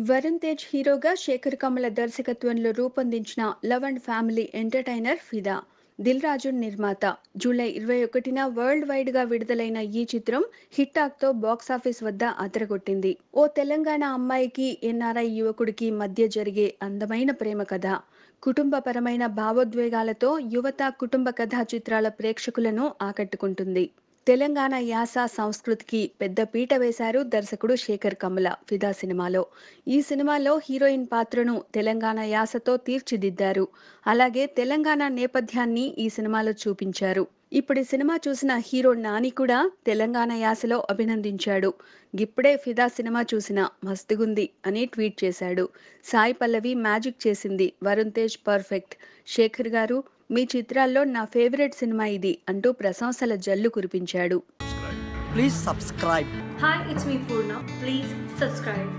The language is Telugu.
వరుణ్ తేజ్ హీరోగా శేఖర్ కమల దర్శకత్వంలో రూపొందించిన లవ్ అండ్ ఫ్యామిలీ ఎంటర్టైనర్ ఫిదా. దిల్ రాజు నిర్మాత. జూలై 21న వరల్డ్ వైడ్ గా విడుదలైన ఈ చిత్రం హిట్ టాక్ తో బాక్సాఫీస్ వద్ద అదరగొట్టింది. ఓ తెలంగాణ అమ్మాయికి ఎన్ఆర్ఐ యువకుడికి మధ్య జరిగే అందమైన ప్రేమ కథ. కుటుంబపరమైన భావోద్వేగాలతో యువత కుటుంబ కథా చిత్రాల ప్రేక్షకులను ఆకట్టుకుంటుంది. తెలంగాణ యాస సంస్కృతికి పెద్ద పీట వేశారు దర్శకుడు శేఖర్ కమల ఫిదా సినిమాలో. ఈ సినిమాలో హీరోయిన్ పాత్రను తెలంగాణ యాసతో తీర్చిదిద్దారు. అలాగే తెలంగాణ నేపథ్యాన్ని ఈ సినిమాలో చూపించారు. ఇప్పుడు ఈ సినిమా చూసిన హీరో నాని కూడా తెలంగాణ యాసలో అభినందించాడు. గిప్పుడే ఫిదా సినిమా చూసిన మస్తుగుంది అని ట్వీట్ చేశాడు. సాయి పల్లవి మ్యాజిక్ చేసింది, వరుణ్ తేజ్ పర్ఫెక్ట్, శేఖర్ గారు మీ చిత్రాల్లో నా ఫేవరెట్ సినిమా ఇది అంటూ ప్రశంసల జల్లు కురిపించాడు. Please subscribe. Hi, it's me Purna. Please subscribe.